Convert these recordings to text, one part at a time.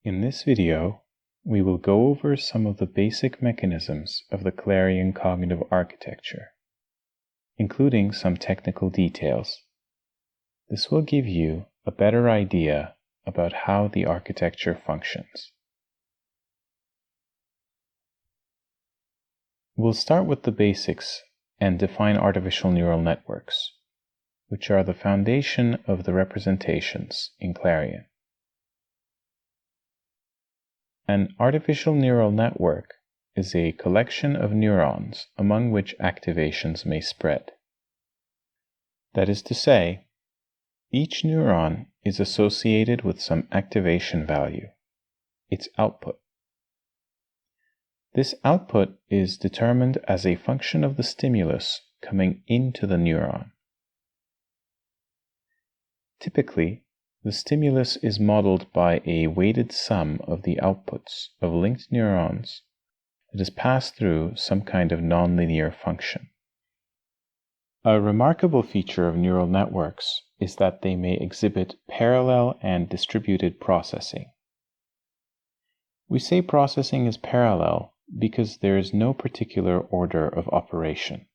In this video, we will go over some of the basic mechanisms of the Clarion cognitive architecture, including some technical details. This will give you a better idea about how the architecture functions. We'll start with the basics and define artificial neural networks, which are the foundation of the representations in Clarion. An artificial neural network is a collection of neurons among which activations may spread. That is to say, each neuron is associated with some activation value, its output. This output is determined as a function of the stimulus coming into the neuron. Typically, the stimulus is modeled by a weighted sum of the outputs of linked neurons that is passed through some kind of nonlinear function. A remarkable feature of neural networks is that they may exhibit parallel and distributed processing. We say processing is parallel because there is no particular order of operation.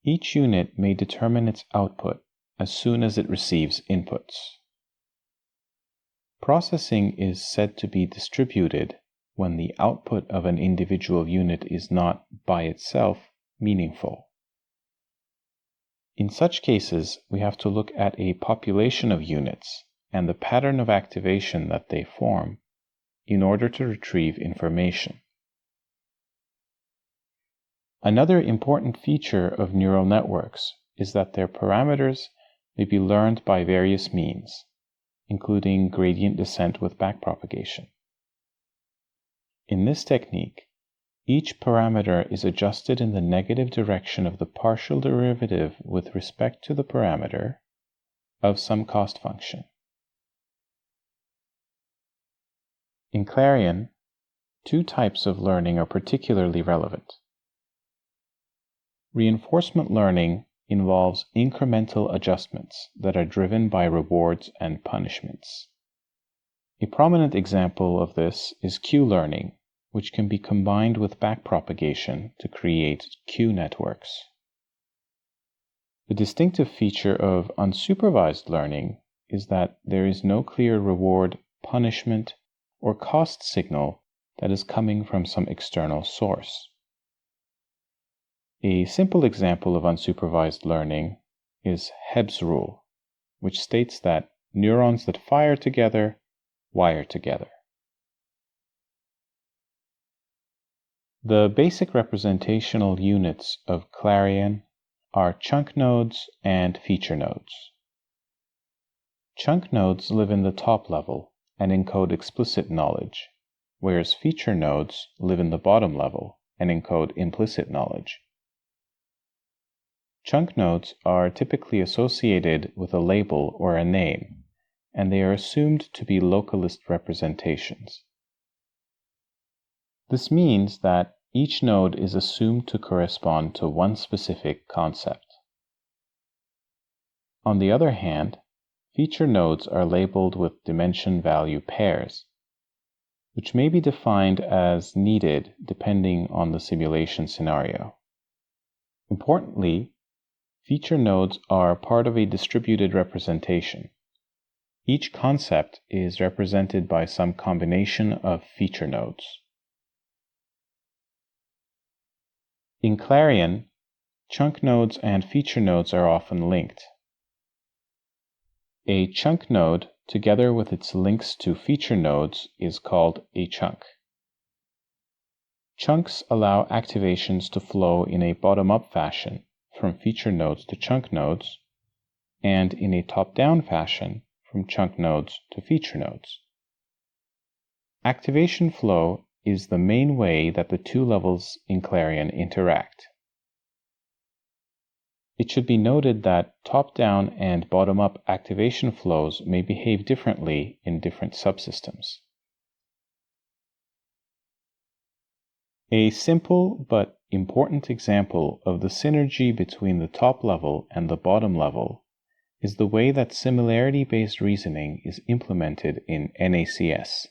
Each unit may determine its output as soon as it receives inputs. Processing is said to be distributed when the output of an individual unit is not, by itself, meaningful. In such cases, we have to look at a population of units and the pattern of activation that they form in order to retrieve information. Another important feature of neural networks is that their parameters may be learned by various means, including gradient descent with backpropagation. In this technique, each parameter is adjusted in the negative direction of the partial derivative with respect to the parameter of some cost function. In Clarion, two types of learning are particularly relevant. Reinforcement learning involves incremental adjustments that are driven by rewards and punishments. A prominent example of this is Q-learning, which can be combined with backpropagation to create Q networks. The distinctive feature of unsupervised learning is that there is no clear reward, punishment, or cost signal that is coming from some external source. A simple example of unsupervised learning is Hebb's rule, which states that neurons that fire together wire together. The basic representational units of Clarion are chunk nodes and feature nodes. Chunk nodes live in the top level and encode explicit knowledge, whereas feature nodes live in the bottom level and encode implicit knowledge. Chunk nodes are typically associated with a label or a name, and they are assumed to be localist representations. This means that each node is assumed to correspond to one specific concept. On the other hand, feature nodes are labeled with dimension value pairs, which may be defined as needed depending on the simulation scenario. Importantly, feature nodes are part of a distributed representation. Each concept is represented by some combination of feature nodes. In Clarion, chunk nodes and feature nodes are often linked. A chunk node, together with its links to feature nodes, is called a chunk. Chunks allow activations to flow in a bottom-up fashion from feature nodes to chunk nodes, and in a top-down fashion from chunk nodes to feature nodes. Activation flow is the main way that the two levels in Clarion interact. It should be noted that top-down and bottom-up activation flows may behave differently in different subsystems. A simple but important example of the synergy between the top level and the bottom level is the way that similarity-based reasoning is implemented in NACS.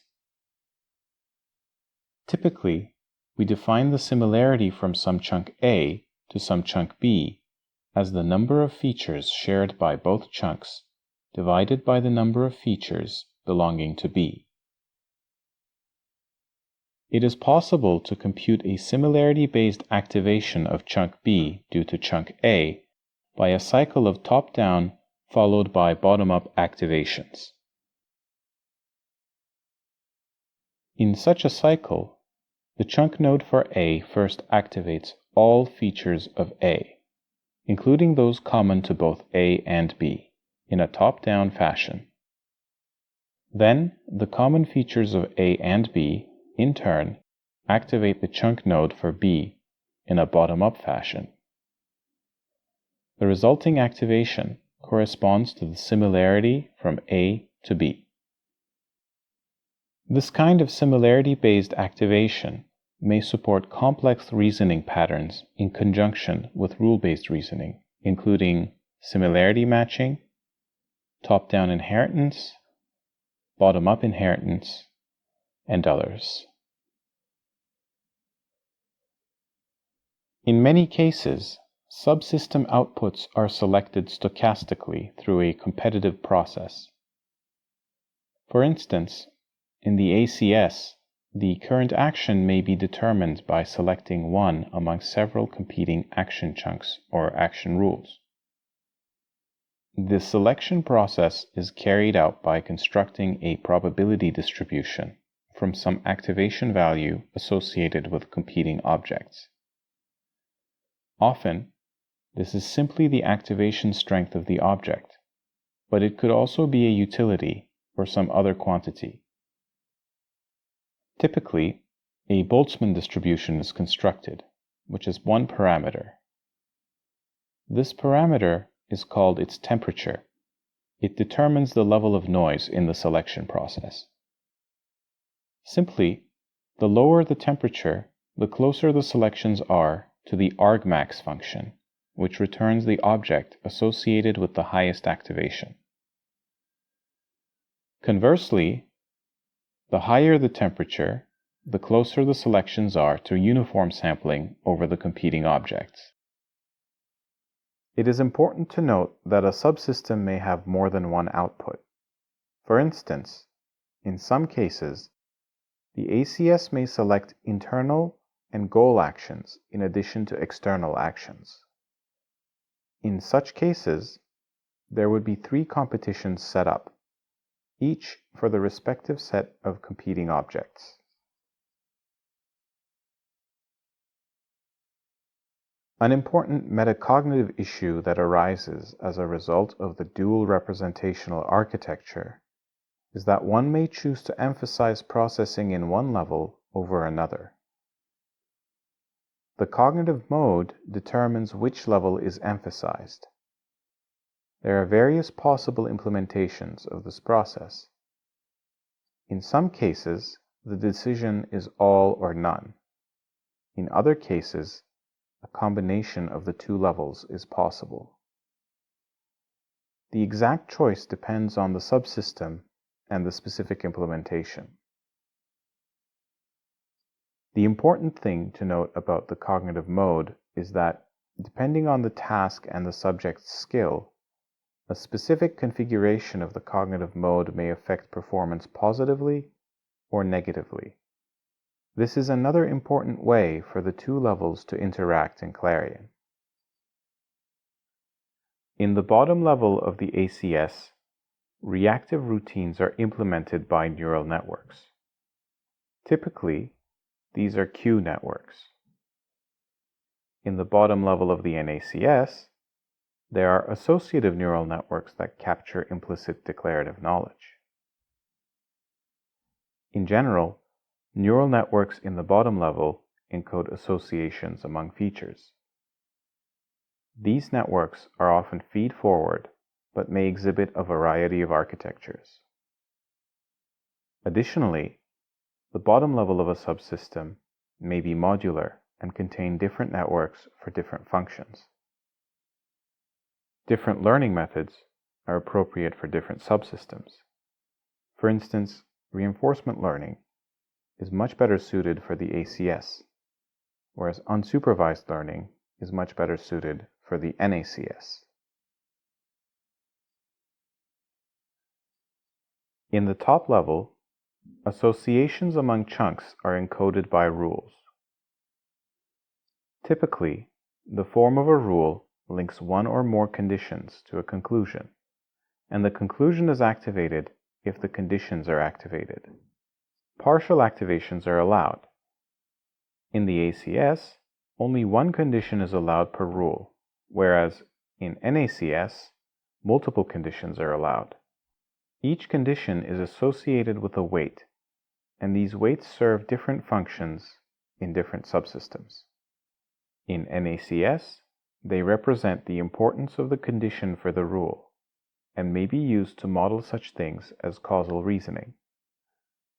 Typically, we define the similarity from some chunk A to some chunk B as the number of features shared by both chunks divided by the number of features belonging to B. It is possible to compute a similarity-based activation of chunk B due to chunk A by a cycle of top-down followed by bottom-up activations. In such a cycle, the chunk node for A first activates all features of A, including those common to both A and B, in a top-down fashion. Then, the common features of A and B, in turn, activate the chunk node for B in a bottom-up fashion. The resulting activation corresponds to the similarity from A to B. This kind of similarity-based activation may support complex reasoning patterns in conjunction with rule-based reasoning, including similarity matching, top-down inheritance, bottom-up inheritance, and others. In many cases, subsystem outputs are selected stochastically through a competitive process. For instance, in the ACS, the current action may be determined by selecting one among several competing action chunks or action rules. This selection process is carried out by constructing a probability distribution from some activation value associated with competing objects. Often, this is simply the activation strength of the object, but it could also be a utility or some other quantity. Typically, a Boltzmann distribution is constructed, which is one parameter. This parameter is called its temperature. It determines the level of noise in the selection process. Simply, the lower the temperature, the closer the selections are to the argmax function, which returns the object associated with the highest activation. Conversely, the higher the temperature, the closer the selections are to uniform sampling over the competing objects. It is important to note that a subsystem may have more than one output. For instance, in some cases, the ACS may select internal and goal actions in addition to external actions. In such cases, there would be 3 competitions set up, each for the respective set of competing objects. An important metacognitive issue that arises as a result of the dual representational architecture is that one may choose to emphasize processing in one level over another. The cognitive mode determines which level is emphasized. There are various possible implementations of this process. In some cases, the decision is all or none. In other cases, a combination of the 2 levels is possible. The exact choice depends on the subsystem and the specific implementation. The important thing to note about the cognitive mode is that, depending on the task and the subject's skill, a specific configuration of the cognitive mode may affect performance positively or negatively. This is another important way for the 2 levels to interact in Clarion. In the bottom level of the ACS, reactive routines are implemented by neural networks. Typically, these are Q networks. In the bottom level of the NACS, there are associative neural networks that capture implicit declarative knowledge. In general, neural networks in the bottom level encode associations among features. These networks are often feed-forward, but may exhibit a variety of architectures. Additionally, the bottom level of a subsystem may be modular and contain different networks for different functions. Different learning methods are appropriate for different subsystems. For instance, reinforcement learning is much better suited for the ACS, whereas unsupervised learning is much better suited for the NACS. In the top level, associations among chunks are encoded by rules. Typically, the form of a rule links one or more conditions to a conclusion, and the conclusion is activated if the conditions are activated. Partial activations are allowed. In the ACS, only one condition is allowed per rule, whereas in NACS, multiple conditions are allowed. Each condition is associated with a weight, and these weights serve different functions in different subsystems. In NACS, they represent the importance of the condition for the rule, and may be used to model such things as causal reasoning.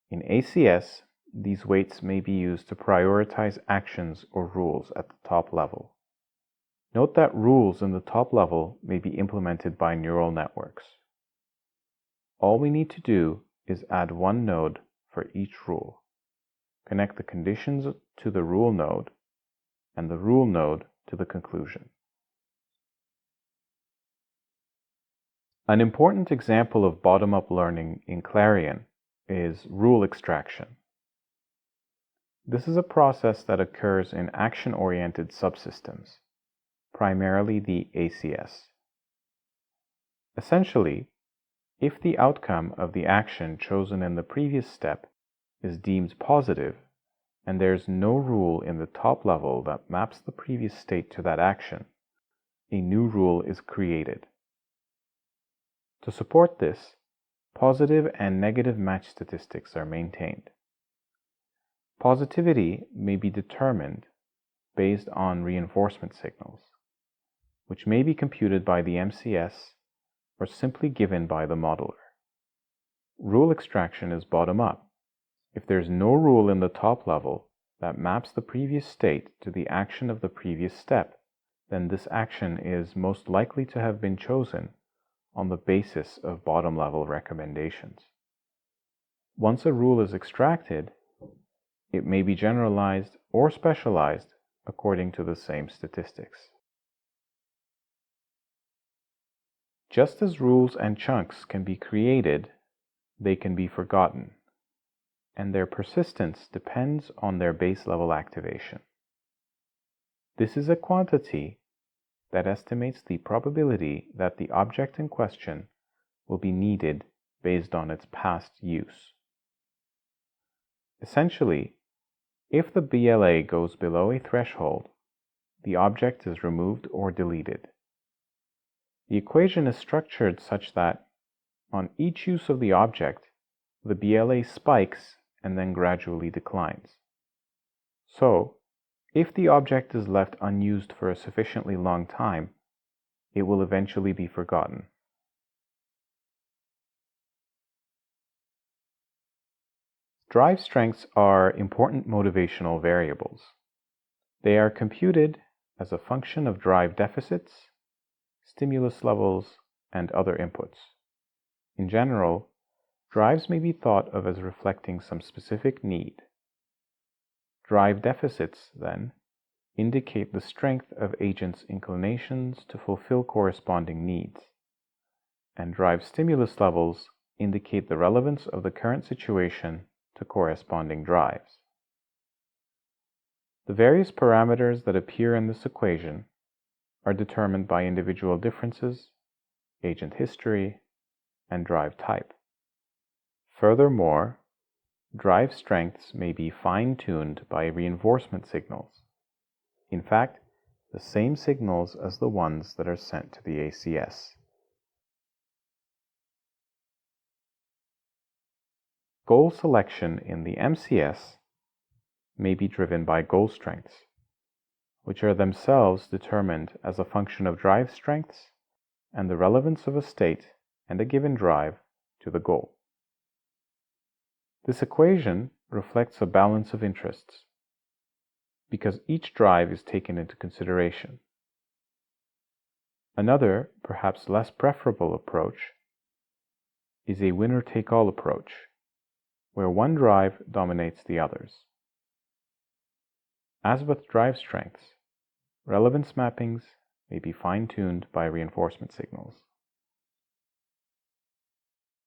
In ACS, these weights may be used to prioritize actions or rules at the top level. Note that rules in the top level may be implemented by neural networks. All we need to do is add one node for each rule, connect the conditions to the rule node, and the rule node to the conclusion. An important example of bottom-up learning in Clarion is rule extraction. This is a process that occurs in action-oriented subsystems, primarily the ACS. Essentially, if the outcome of the action chosen in the previous step is deemed positive, and there's no rule in the top level that maps the previous state to that action, a new rule is created. To support this, positive and negative match statistics are maintained. Positivity may be determined based on reinforcement signals, which may be computed by the MCS or simply given by the modeler. Rule extraction is bottom-up. If there's no rule in the top level that maps the previous state to the action of the previous step, then this action is most likely to have been chosen on the basis of bottom-level recommendations. Once a rule is extracted, it may be generalized or specialized according to the same statistics. Just as rules and chunks can be created, they can be forgotten, and their persistence depends on their base level activation. This is a quantity that estimates the probability that the object in question will be needed based on its past use. Essentially, if the BLA goes below a threshold, the object is removed or deleted. The equation is structured such that, on each use of the object, the BLA spikes and then gradually declines. So, if the object is left unused for a sufficiently long time, it will eventually be forgotten. Drive strengths are important motivational variables. They are computed as a function of drive deficits, stimulus levels, and other inputs. In general, drives may be thought of as reflecting some specific need. Drive deficits, then, indicate the strength of agents' inclinations to fulfill corresponding needs, and drive stimulus levels indicate the relevance of the current situation to corresponding drives. The various parameters that appear in this equation are determined by individual differences, agent history, and drive type. Furthermore, drive strengths may be fine-tuned by reinforcement signals. In fact, the same signals as the ones that are sent to the ACS. Goal selection in the MCS may be driven by goal strengths, which are themselves determined as a function of drive strengths and the relevance of a state and a given drive to the goal. This equation reflects a balance of interests, because each drive is taken into consideration. Another, perhaps less preferable approach is a winner-take-all approach, where one drive dominates the others. As with drive strengths, relevance mappings may be fine-tuned by reinforcement signals.